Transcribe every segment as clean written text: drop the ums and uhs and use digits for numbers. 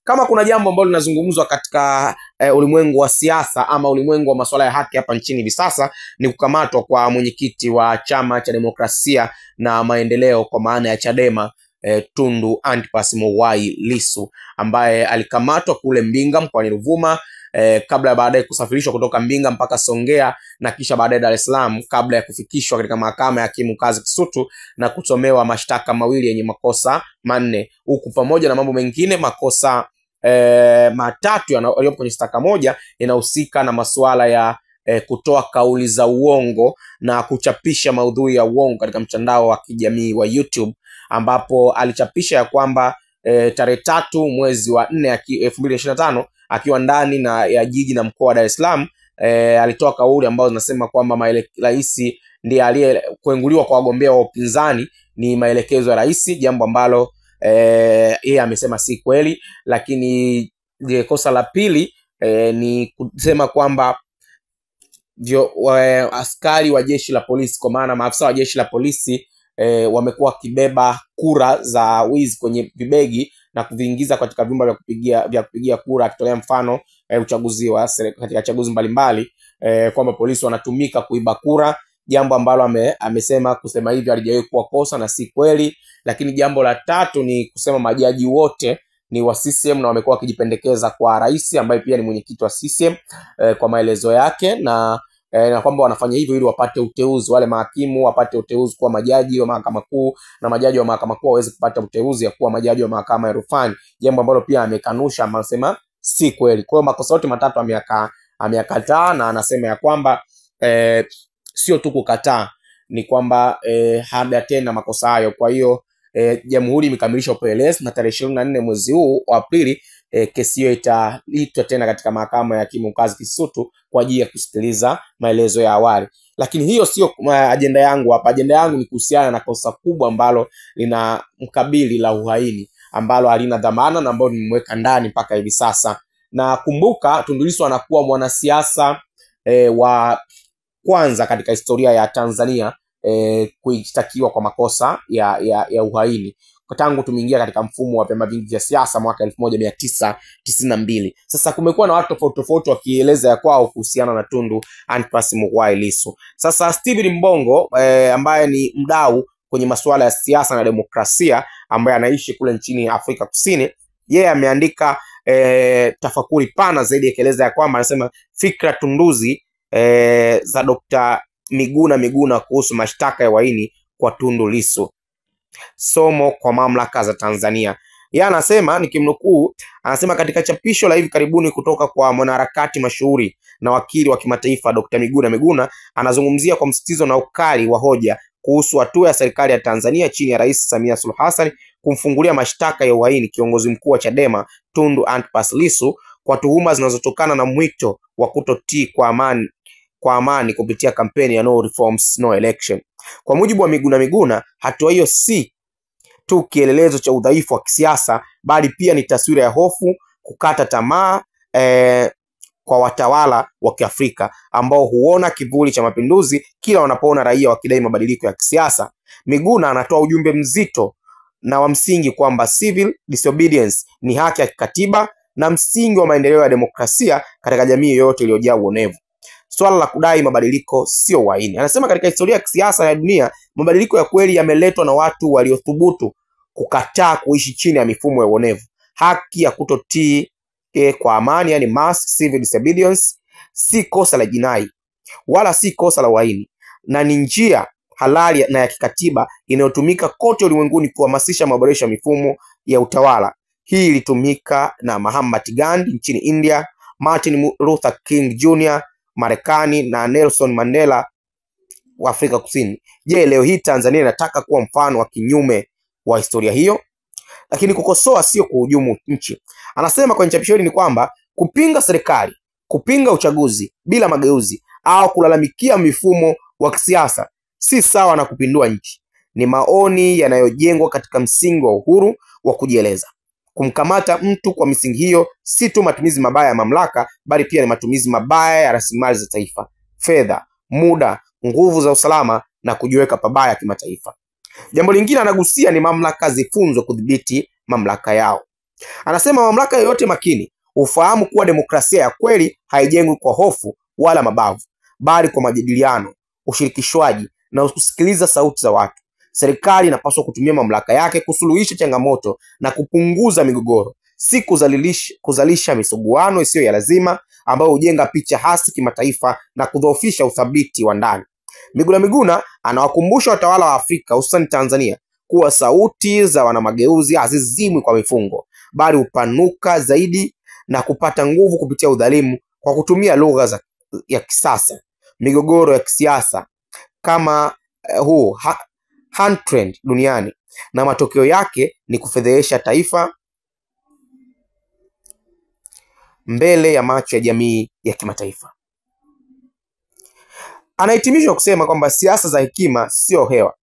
kama kuna jambo ambalo linazungumzwa katika ulimwengu wa siasa ama ulimwengu wa masuala ya haki hapa nchini hivi sasa, ni kukamatwa kwa mwenyekiti wa Chama cha Demokrasia na Maendeleo kwa maana ya Chadema, Tundu Antipas Mughwai Lissu, ambaye alikamatwa kule Mbinga mkoani Ruvuma kabla ya baadaye kusafirishwa kutoka Mbinga mpaka Songea na kisha baadaye Dar es Salaam, kabla ya kufikishwa katika mahakama ya hakimu mkazi Kisutu na kusomewa mashtaka mawili yenye makosa manne, huku pamoja na mambo mengine makosa matatu yaliyopo kwenye shtaka moja yanahusika na masuala ya kutoa kauli za uongo na kuchapisha maudhui ya uongo katika mtandao wa kijamii wa YouTube, ambapo alichapisha ya kwamba tarehe 3 mwezi wa 4 2025 akiwa ndani ya jiji na mkoa wa Dar es Salaam alitoa kauli ambazo zinasema kwamba rais ndiye aliyekuenguliwa kwa wagombea wa upinzani ni maelekezo ya rais, jambo ambalo yeye amesema si kweli. Lakini kosa la pili ni kusema kwamba askari wa jeshi la polisi, kwa maana maafisa wa jeshi la polisi wamekuwa wakibeba kura za wizi kwenye vibegi na kuviingiza katika vyumba vya kupigia kura, akitolea mfano uchaguzi wa katika chaguzi mbalimbali kwamba polisi wanatumika kuiba kura, jambo ambalo amesema kusema hivi halijawahi kuwa kosa na si kweli. Lakini jambo la tatu ni kusema majaji wote ni wa CCM na wamekuwa wakijipendekeza kwa rais ambaye pia ni mwenyekiti wa CCM kwa maelezo yake, na kwamba wanafanya hivyo ili wapate uteuzi, wale mahakimu wapate uteuzi kuwa majaji wa mahakama kuu na majaji wa mahakama kuu waweze kupata uteuzi ya kuwa majaji wa mahakama ya rufani, jambo ambalo pia amekanusha, anasema si kweli. Kwa hiyo makosa yote matatu ameyakataa, na anasema ya kwamba sio tu kukataa, ni kwamba hada tena makosa hayo. Kwa hiyo jamhuri imekamilisha upelelezi na tarehe 24 mwezi huu wa Aprili kesi hiyo itaitwa tena katika mahakama ya hakimu mkazi Kisutu kwa ajili ya kusikiliza maelezo ya awali. Lakini hiyo sio ajenda yangu hapa. Ajenda yangu ni kuhusiana na kosa kubwa ambalo lina mkabili la uhaini, ambalo halina dhamana na ambalo nimeweka ndani mpaka hivi sasa. Na kumbuka, Tundu Lissu anakuwa mwanasiasa wa kwanza katika historia ya Tanzania kuishtakiwa kwa makosa ya uhaini tangu tumeingia katika mfumo wa vyama vingi vya siasa mwaka 1992. Sasa kumekuwa na watu tofauti tofauti wakieleza ya kwao kuhusiana na Tundu Antipas Mughwai Lissu. Sasa Steven Mbongo ambaye ni mdau kwenye masuala ya siasa na demokrasia, ambaye anaishi kule nchini Afrika Kusini, yeye ameandika tafakuri pana zaidi, akieleza ya kwamba anasema fikra tunduzi za Dr. Miguna kuhusu mashtaka ya uhaini kwa Tundu Lissu, somo kwa mamlaka za Tanzania. Yeye anasema, nikimnukuu, anasema katika chapisho la hivi karibuni kutoka kwa mwanaharakati mashuhuri na wakili wa kimataifa Dr. Miguna anazungumzia kwa msitizo na ukali wa hoja kuhusu hatua ya serikali ya Tanzania chini ya Rais Samia Suluhu Hassan kumfungulia mashtaka ya uhaini kiongozi mkuu wa Chadema Tundu Antipas Lissu kwa tuhuma zinazotokana na mwito wa kutotii kwa amani kupitia kampeni ya no reforms no election. Kwa mujibu wa Miguna, hatua hiyo si tu kielelezo cha udhaifu wa kisiasa, bali pia ni taswira ya hofu, kukata tamaa kwa watawala wa Kiafrika ambao huona kivuli cha mapinduzi kila wanapoona raia wakidai mabadiliko ya kisiasa. Miguna anatoa ujumbe mzito na wa msingi kwamba civil disobedience ni haki ya kikatiba na msingi wa maendeleo ya demokrasia katika jamii yoyote iliyojaa uonevu. Swala la kudai mabadiliko sio uhaini. Anasema katika historia ya kisiasa ya dunia, mabadiliko ya kweli yameletwa na watu waliothubutu kukataa kuishi chini ya mifumo ya uonevu. Haki ya kutotii kwa amani, yani mass civil disobedience, si kosa la jinai wala si kosa la uhaini, na ni njia halali na ya kikatiba inayotumika kote ulimwenguni kuhamasisha maboresho ya mifumo ya utawala. Hii ilitumika na Mahatma Gandhi nchini India, Martin Luther King Jr. Marekani na Nelson Mandela wa Afrika Kusini. Je, leo hii Tanzania inataka kuwa mfano wa kinyume wa historia hiyo? Lakini kukosoa sio kuhujumu nchi. Anasema kwenye chapisho hili ni kwamba kupinga serikali, kupinga uchaguzi bila mageuzi au kulalamikia mifumo wa kisiasa si sawa na kupindua nchi. Ni maoni yanayojengwa katika msingi wa uhuru wa kujieleza. Kumkamata mtu kwa misingi hiyo si tu matumizi mabaya ya mamlaka, bali pia ni matumizi mabaya ya rasilimali za taifa, fedha, muda, nguvu za usalama na kujiweka pabaya kimataifa. Jambo lingine anagusia ni mamlaka zifunzwe kudhibiti mamlaka yao. Anasema mamlaka yoyote makini ufahamu kuwa demokrasia ya kweli haijengwi kwa hofu wala mabavu, bali kwa majadiliano, ushirikishwaji na kusikiliza sauti za watu. Serikali inapaswa kutumia mamlaka yake kusuluhisha changamoto na kupunguza migogoro, si kuzalisha misuguano isiyo ya lazima ambayo hujenga picha hasi kimataifa na kudhoofisha uthabiti wa ndani. Miguna anawakumbusha watawala wa Afrika hususan Tanzania kuwa sauti za wanamageuzi hazizimwi kwa mifungo, bali hupanuka zaidi na kupata nguvu kupitia udhalimu kwa kutumia lugha ya kisasa. Migogoro ya kisiasa kama hunt trend duniani, na matokeo yake ni kufedhehesha taifa mbele ya macho ya jamii ya kimataifa. Anahitimisha kusema kwamba siasa za hekima sio hewa.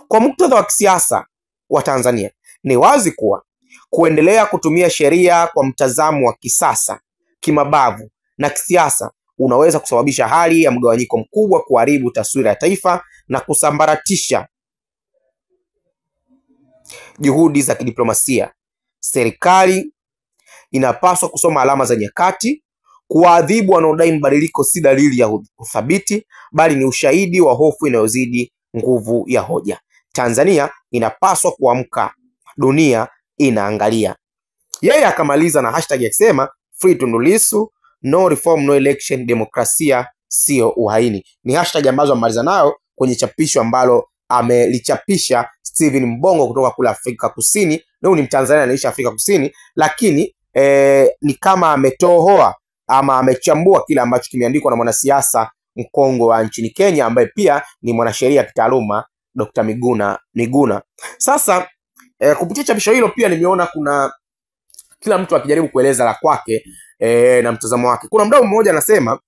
Kwa muktadha wa kisiasa wa Tanzania, ni wazi kuwa kuendelea kutumia sheria kwa mtazamo wa kisasa, kimabavu na kisiasa unaweza kusababisha hali ya mgawanyiko mkubwa, kuharibu taswira ya taifa na kusambaratisha juhudi za kidiplomasia. Serikali inapaswa kusoma alama za nyakati. Kuadhibu wanaodai mabadiliko si dalili ya uthabiti, bali ni ushahidi wa hofu inayozidi nguvu ya hoja. Tanzania inapaswa kuamka, dunia inaangalia. Yeye akamaliza na hashtag akisema free Tundu Lissu, no reform no election, demokrasia sio uhaini. Ni hashtag ambazo amaliza nayo kwenye chapisho ambalo amelichapisha Steven Mbongo kutoka kule Afrika Kusini. Leo ni Mtanzania anaishi Afrika Kusini, lakini ni kama ametohoa ama amechambua kile ambacho kimeandikwa na mwanasiasa mkongwe wa nchini Kenya ambaye pia ni mwanasheria kitaaluma, Dr. Miguna. Sasa kupitia chapisho hilo pia nimeona kuna kila mtu akijaribu kueleza la kwake na mtazamo wake. Kuna mdau mmoja anasema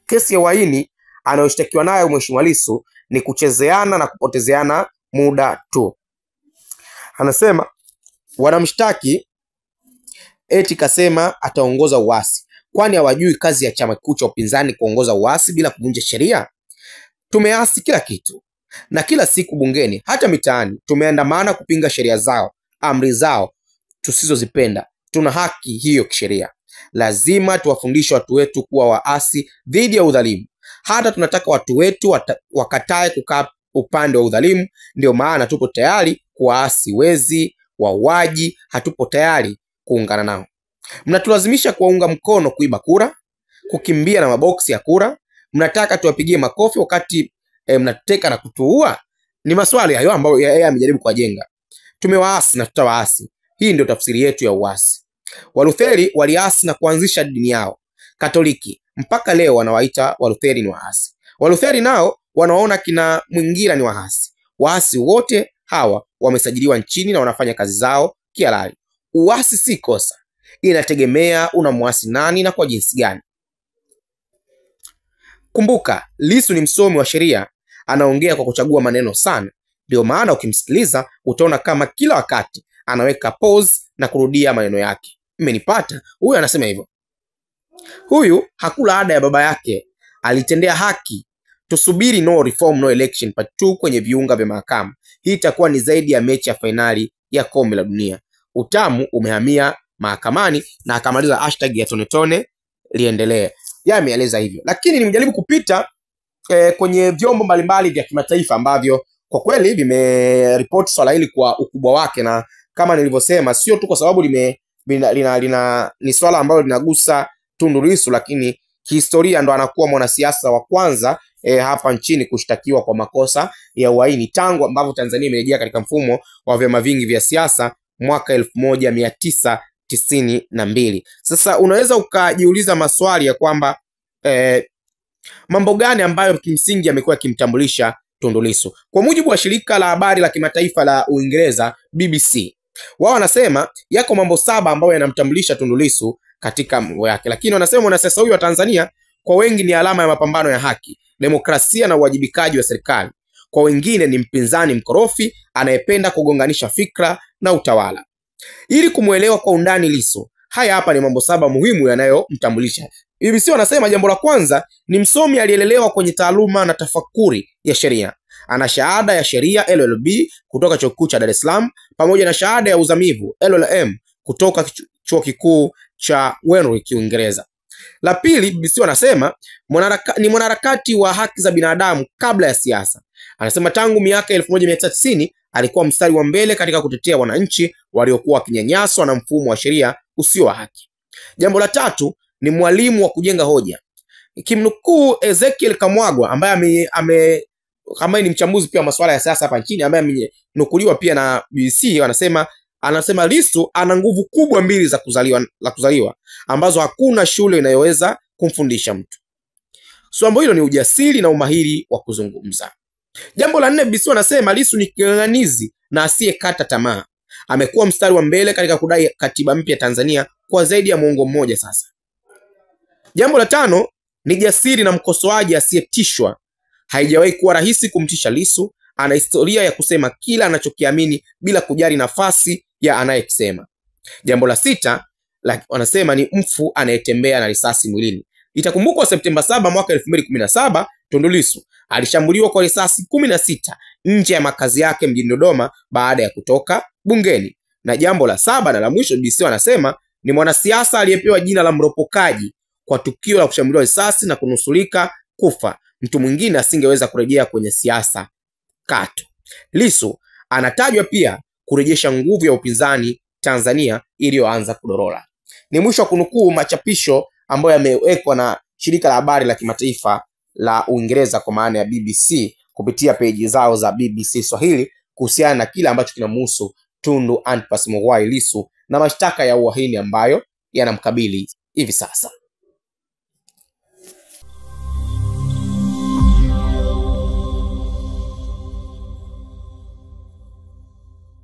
kesi ya uhaini anayoshtakiwa nayo Mheshimiwa Lissu ni kuchezeana na kupotezeana muda tu. Anasema wanamshtaki eti kasema ataongoza uasi. Kwani hawajui kazi ya chama kikuu cha upinzani kuongoza uasi bila kuvunja sheria? Tumeasi kila kitu na kila siku bungeni, hata mitaani tumeandamana kupinga sheria zao, amri zao tusizozipenda. Tuna haki hiyo kisheria. Lazima tuwafundishe watu wetu kuwa waasi dhidi ya udhalimu. Hata tunataka watu wetu wakatae kukaa upande wa udhalimu. Ndio maana tupo tayari kuwaasi wezi, wauaji, hatupo tayari kuungana nao. Mnatulazimisha kuwaunga mkono kuiba kura, kukimbia na maboksi ya kura. Mnataka tuwapigie makofi wakati mnatuteka na kutuua. Ni maswali hayo ambayo yeye amejaribu kujenga. Tumewaasi na tutawaasi. Hii ndio tafsiri yetu ya uasi. Walutheri waliasi na kuanzisha dini yao. Katoliki mpaka leo wanawaita Walutheri ni waasi. Walutheri nao wanaona kina Mwingira ni waasi. Waasi wote hawa wamesajiliwa nchini na wanafanya kazi zao kihalali. Uasi si kosa. Inategemea unamwasi nani na kwa jinsi gani. Kumbuka, Lissu ni msomi wa sheria, anaongea kwa kuchagua maneno sana. Ndio maana ukimsikiliza utaona kama kila wakati anaweka pause na kurudia maneno yake. Mmenipata? Huyu anasema hivyo. Huyu hakula ada ya baba yake, alitendea haki. Tusubiri no reform no election part 2 kwenye viunga vya mahakama. Hii itakuwa ni zaidi ya mechi ya finali ya kombe la dunia. Utamu umehamia mahakamani, na akamaliza hashtag ya tonetone liendelee. Yeye ameeleza hivyo. Lakini nimejaribu kupita kwenye vyombo mbalimbali vya kimataifa ambavyo kwa kweli vimeripoti swala hili kwa ukubwa wake, na kama nilivyosema sio tu kwa sababu ni swala ambalo linagusa Tundu Lissu, lakini kihistoria ndo anakuwa mwanasiasa wa kwanza hapa nchini kushtakiwa kwa makosa ya uhaini tangu ambavyo Tanzania imerejea katika mfumo wa vyama vingi vya siasa mwaka 1992. Sasa unaweza ukajiuliza maswali ya kwamba mambo gani ambayo kimsingi yamekuwa yakimtambulisha Tundu Lissu. Kwa mujibu wa shirika la habari la kimataifa la Uingereza BBC, wao wanasema yako mambo 7 ambayo yanamtambulisha Tundu Lissu katika mambo yake, lakini wanasema mwanasiasa huyu wa Tanzania kwa wengi ni alama ya mapambano ya haki, demokrasia na uwajibikaji wa serikali. Kwa wengine ni mpinzani mkorofi anayependa kugonganisha fikra na utawala. Ili kumuelewa kwa undani Lissu, haya hapa ni mambo 7 muhimu yanayomtambulisha. BBC wanasema jambo la kwanza ni msomi aliyelelewa kwenye taaluma na tafakuri ya sheria. Ana shahada ya sheria LLB kutoka Chuo Kikuu cha Dar es Salaam pamoja na shahada ya uzamivu LLM kutoka chuo kikuu cha Warwick, Uingereza. La pili, BBC wanasema ni mwanaharakati wa haki za binadamu kabla ya siasa. Anasema tangu miaka 1990 alikuwa mstari wa mbele katika kutetea wananchi waliokuwa wakinyanyaswa na mfumo wa sheria usio wa haki. Jambo la tatu, ni mwalimu wa kujenga hoja. Kimnukuu Ezekiel Kamwagwa ambaye ni mchambuzi pia wa masuala ya siasa hapa nchini, ambaye amenukuliwa pia na BBC, anasema Lissu ana nguvu kubwa mbili za kuzaliwa ambazo hakuna shule inayoweza kumfundisha mtu. Swambo hilo ni ujasiri na umahiri wa kuzungumza. Jambo la nne, BBC wanasema Lissu ni king'ang'anizi na asiyekata tamaa. Amekuwa mstari wa mbele katika kudai katiba mpya Tanzania kwa zaidi ya muongo mmoja sasa. Jambo la tano, ni jasiri na mkosoaji asiyetishwa. Haijawahi kuwa rahisi kumtisha Lissu. Ana historia ya kusema kila anachokiamini bila kujali nafasi ya anayekisema. Jambo la sita, wanasema ni mfu anayetembea na risasi mwilini. Itakumbukwa Septemba 7 mwaka 2017, Tundu Lissu alishambuliwa kwa risasi 16 nje ya makazi yake mjini Dodoma baada ya kutoka bungeni. Na jambo la saba na la mwisho, BBC wanasema ni mwanasiasa aliyepewa jina la mropokaji kwa tukio la kushambuliwa risasi na kunusulika kufa. Mtu mwingine asingeweza kurejea kwenye siasa katu. Lissu anatajwa pia kurejesha nguvu ya upinzani Tanzania iliyoanza kudorora. Ni mwisho wa kunukuu machapisho ambayo yamewekwa na shirika la habari la kimataifa la Uingereza kwa maana ya BBC kupitia peji zao za BBC Swahili kuhusiana na kile ambacho kinamhusu Tundu Antipas Mughwai Lissu na mashtaka ya uhaini ambayo yanamkabili hivi sasa.